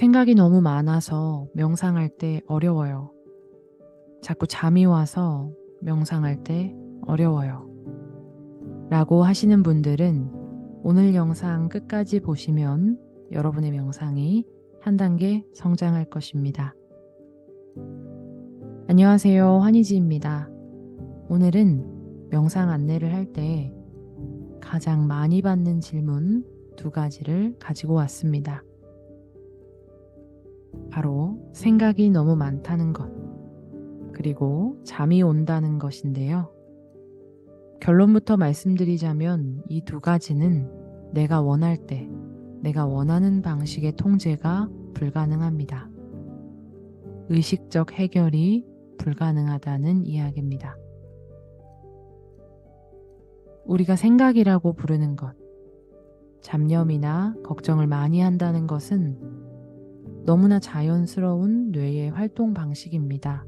생각이 너무 많아서 명상할 때 어려워요. 자꾸 잠이 와서 명상할 때 어려워요. 라고 하시는 분들은 오늘 영상 끝까지 보시면 여러분의 명상이 한 단계 성장할 것입니다. 안녕하세요. 환희지입니다. 오늘은 명상 안내를 할 때 가장 많이 받는 질문 2가지를 가지고 왔습니다. 바로 생각이 너무 많다는 것, 그리고 잠이 온다는 것인데요. 결론부터 말씀드리자면 이 2가지는 내가 원할 때, 내가 원하는 방식의 통제가 불가능합니다. 의식적 해결이 불가능하다는 이야기입니다. 우리가 생각이라고 부르는 것, 잡념이나 걱정을 많이 한다는 것은 너무나 자연스러운 뇌의 활동 방식입니다.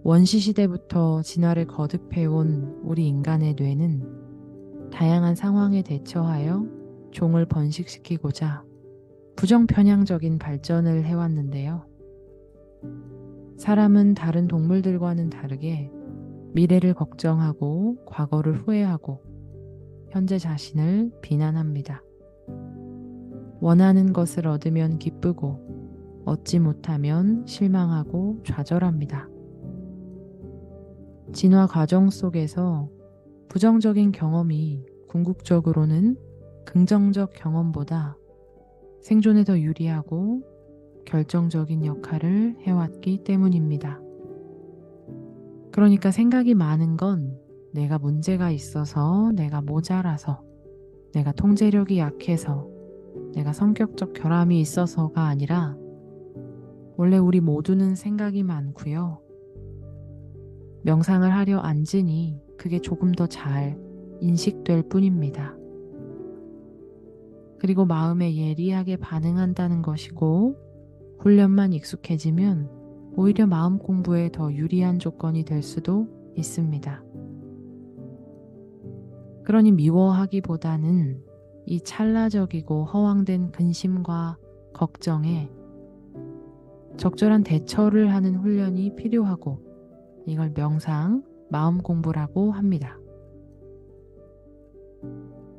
원시시대부터 진화를 거듭해온 우리 인간의 뇌는 다양한 상황에 대처하여 종을 번식시키고자 부정편향적인 발전을 해왔는데요. 사람은 다른 동물들과는 다르게 미래를 걱정하고 과거를 후회하고 현재 자신을 비난합니다. 원하는 것을 얻으면 기쁘고 얻지 못하면 실망하고 좌절합니다. 진화 과정 속에서 부정적인 경험이 궁극적으로는 긍정적 경험보다 생존에 더 유리하고 결정적인 역할을 해왔기 때문입니다. 그러니까 생각이 많은 건 내가 문제가 있어서, 내가 모자라서, 내가 통제력이 약해서, 내가 성격적 결함이 있어서가 아니라 원래 우리 모두는 생각이 많고요. 명상을 하려 앉으니 그게 조금 더 잘 인식될 뿐입니다. 그리고 마음에 예리하게 반응한다는 것이고 훈련만 익숙해지면 오히려 마음 공부에 더 유리한 조건이 될 수도 있습니다. 그러니 미워하기보다는 이 찰나적이고 허황된 근심과 걱정에 적절한 대처를 하는 훈련이 필요하고 이걸 명상, 마음 공부라고 합니다.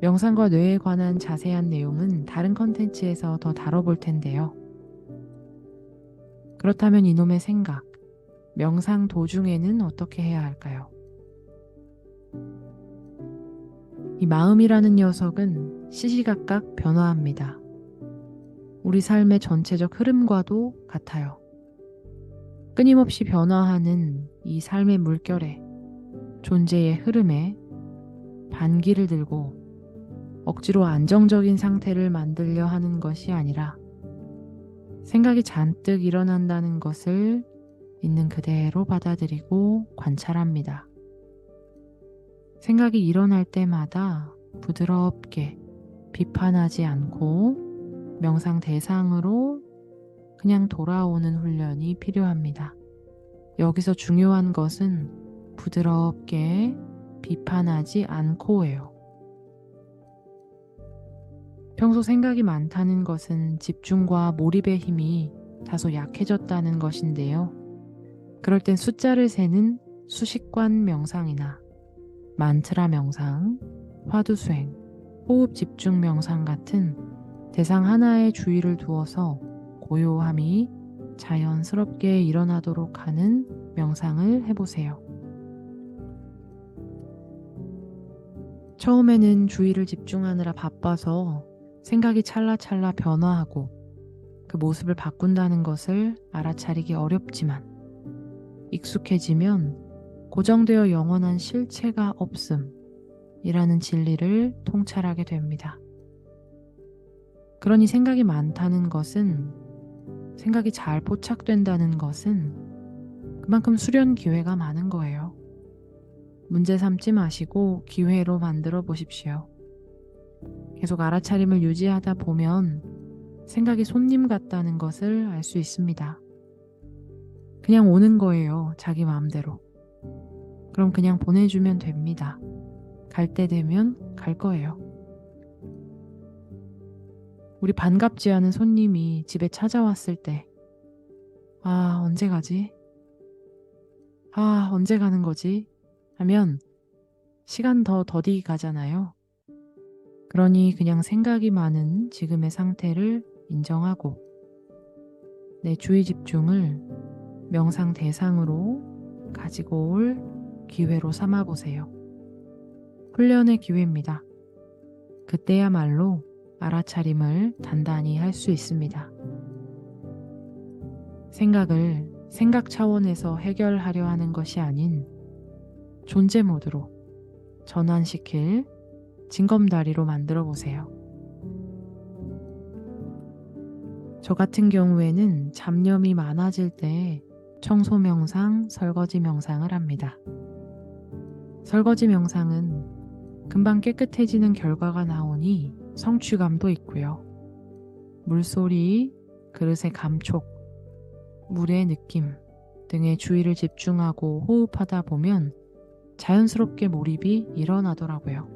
명상과 뇌에 관한 자세한 내용은 다른 컨텐츠에서 더 다뤄볼 텐데요. 그렇다면 이놈의 생각, 명상 도중에는 어떻게 해야 할까요? 이 마음이라는 녀석은 시시각각 변화합니다. 우리 삶의 전체적 흐름과도 같아요. 끊임없이 변화하는 이 삶의 물결에, 존재의 흐름에 반기를 들고 억지로 안정적인 상태를 만들려 하는 것이 아니라 생각이 잔뜩 일어난다는 것을 있는 그대로 받아들이고 관찰합니다. 생각이 일어날 때마다 부드럽게 비판하지 않고 명상 대상으로 그냥 돌아오는 훈련이 필요합니다. 여기서 중요한 것은 부드럽게 비판하지 않고예요. 평소 생각이 많다는 것은 집중과 몰입의 힘이 다소 약해졌다는 것인데요. 그럴 땐 숫자를 세는 수식관 명상이나 만트라 명상, 화두수행, 호흡 집중 명상 같은 대상 하나에 주의를 두어서 고요함이 자연스럽게 일어나도록 하는 명상을 해보세요. 처음에는 주의를 집중하느라 바빠서 생각이 찰나찰나 변화하고 그 모습을 바꾼다는 것을 알아차리기 어렵지만 익숙해지면 고정되어 영원한 실체가 없음이라는 진리를 통찰하게 됩니다. 그러니 생각이 많다는 것은, 생각이 잘 포착된다는 것은 그만큼 수련 기회가 많은 거예요. 문제 삼지 마시고 기회로 만들어 보십시오. 계속 알아차림을 유지하다 보면 생각이 손님 같다는 것을 알 수 있습니다. 그냥 오는 거예요, 자기 마음대로. 그럼 그냥 보내주면 됩니다. 갈 때 되면 갈 거예요. 우리 반갑지 않은 손님이 집에 찾아왔을 때, 아, 언제 가지? 아, 언제 가는 거지? 하면 시간 더 더디 가잖아요. 그러니 그냥 생각이 많은 지금의 상태를 인정하고 내 주의 집중을 명상 대상으로 가지고 올 기회로 삼아 보세요. 훈련의 기회입니다. 그때야말로 알아차림을 단단히 할 수 있습니다. 생각을 생각 차원에서 해결하려 하는 것이 아닌 존재 모드로 전환시킬 징검다리로 만들어 보세요. 저 같은 경우에는 잡념이 많아질 때 청소 명상, 설거지 명상을 합니다. 설거지 명상은 금방 깨끗해지는 결과가 나오니 성취감도 있고요. 물소리, 그릇의 감촉, 물의 느낌 등에 주의를 집중하고 호흡하다 보면 자연스럽게 몰입이 일어나더라고요.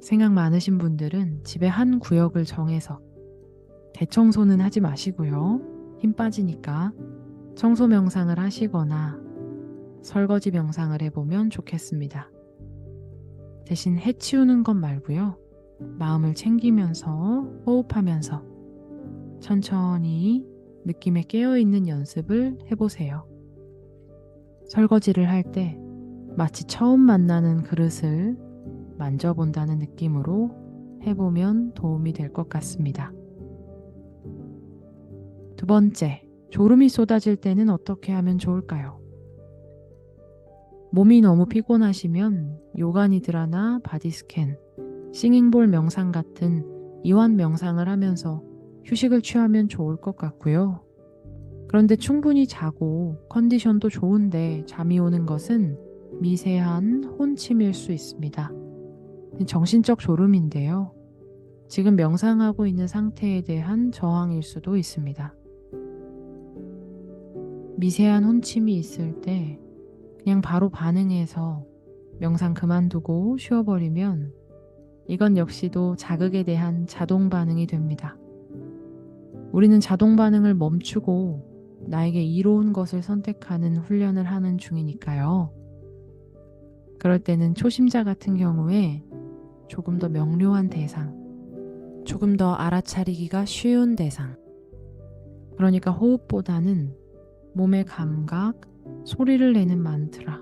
생각 많으신 분들은 집에 한 구역을 정해서 대청소는 하지 마시고요. 힘 빠지니까 청소 명상을 하시거나 설거지 명상을 해보면 좋겠습니다. 대신 해치우는 것 말고요. 마음을 챙기면서 호흡하면서 천천히 느낌에 깨어있는 연습을 해보세요. 설거지를 할 때 마치 처음 만나는 그릇을 만져본다는 느낌으로 해보면 도움이 될 것 같습니다. 두 번째, 졸음이 쏟아질 때는 어떻게 하면 좋을까요? 몸이 너무 피곤하시면 요가 니드라나 바디스캔, 싱잉볼 명상 같은 이완 명상을 하면서 휴식을 취하면 좋을 것 같고요. 그런데 충분히 자고 컨디션도 좋은데 잠이 오는 것은 미세한 혼침일 수 있습니다. 정신적 졸음인데요. 지금 명상하고 있는 상태에 대한 저항일 수도 있습니다. 미세한 혼침이 있을 때 그냥 바로 반응해서 명상 그만두고 쉬어버리면 이건 역시도 자극에 대한 자동 반응이 됩니다. 우리는 자동 반응을 멈추고 나에게 이로운 것을 선택하는 훈련을 하는 중이니까요. 그럴 때는 초심자 같은 경우에 조금 더 명료한 대상, 조금 더 알아차리기가 쉬운 대상, 그러니까 호흡보다는 몸의 감각, 소리를 내는 만트라,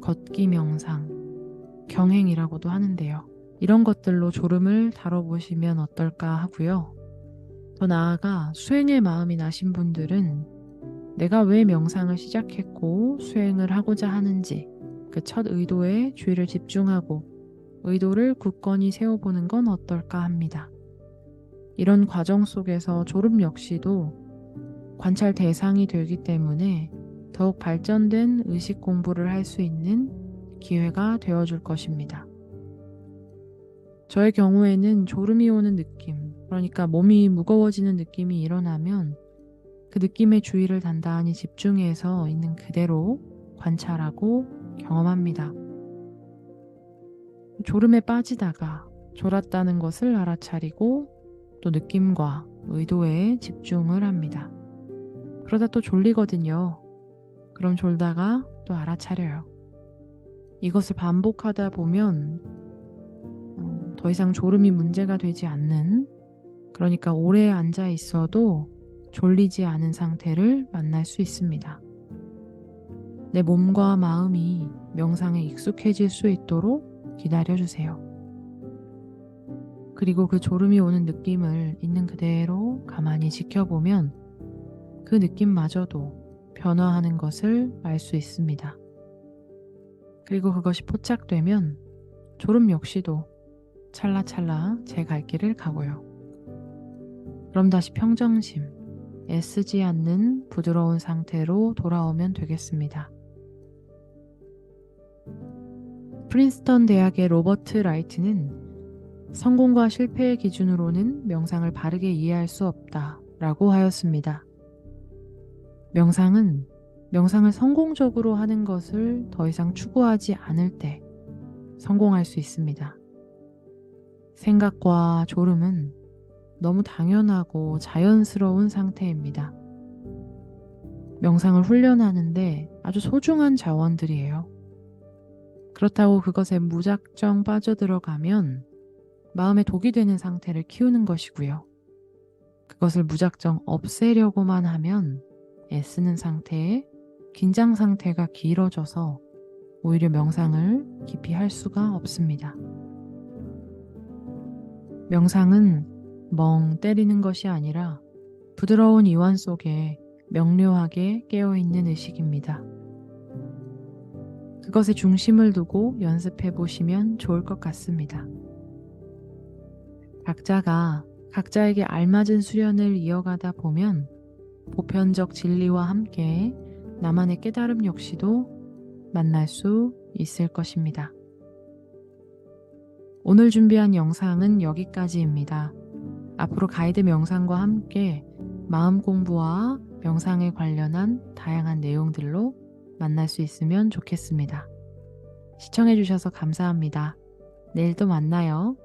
걷기 명상, 경행이라고도 하는데요. 이런 것들로 졸음을 다뤄보시면 어떨까 하고요. 더 나아가 수행의 마음이 나신 분들은 내가 왜 명상을 시작했고 수행을 하고자 하는지 그 첫 의도에 주의를 집중하고 의도를 굳건히 세워보는 건 어떨까 합니다. 이런 과정 속에서 졸음 역시도 관찰 대상이 되기 때문에 더욱 발전된 의식 공부를 할 수 있는 기회가 되어줄 것입니다. 저의 경우에는 졸음이 오는 느낌, 그러니까 몸이 무거워지는 느낌이 일어나면 그 느낌의 주의를 단단히 집중해서 있는 그대로 관찰하고 경험합니다. 졸음에 빠지다가 졸았다는 것을 알아차리고 또 느낌과 의도에 집중을 합니다. 그러다 또 졸리거든요. 그럼 졸다가 또 알아차려요. 이것을 반복하다 보면 더 이상 졸음이 문제가 되지 않는, 그러니까 오래 앉아 있어도 졸리지 않은 상태를 만날 수 있습니다. 내 몸과 마음이 명상에 익숙해질 수 있도록 기다려주세요. 그리고 그 졸음이 오는 느낌을 있는 그대로 가만히 지켜보면 그 느낌마저도 변화하는 것을 알 수 있습니다. 그리고 그것이 포착되면 졸음 역시도 찰나찰나 제 갈 길을 가고요. 그럼 다시 평정심, 애쓰지 않는 부드러운 상태로 돌아오면 되겠습니다. 프린스턴 대학의 로버트 라이트는 성공과 실패의 기준으로는 명상을 바르게 이해할 수 없다 라고 하였습니다. 명상은 명상을 성공적으로 하는 것을 더 이상 추구하지 않을 때 성공할 수 있습니다. 생각과 졸음은 너무 당연하고 자연스러운 상태입니다. 명상을 훈련하는데 아주 소중한 자원들이에요. 그렇다고 그것에 무작정 빠져들어가면 마음에 독이 되는 상태를 키우는 것이고요. 그것을 무작정 없애려고만 하면 애쓰는 상태에 긴장 상태가 길어져서 오히려 명상을 깊이 할 수가 없습니다. 명상은 멍 때리는 것이 아니라 부드러운 이완 속에 명료하게 깨어있는 의식입니다. 그것에 중심을 두고 연습해 보시면 좋을 것 같습니다. 각자가 각자에게 알맞은 수련을 이어가다 보면 보편적 진리와 함께 나만의 깨달음 역시도 만날 수 있을 것입니다. 오늘 준비한 영상은 여기까지입니다. 앞으로 가이드 명상과 함께 마음 공부와 명상에 관련한 다양한 내용들로 만날 수 있으면 좋겠습니다. 시청해 주셔서 감사합니다. 내일 또 만나요.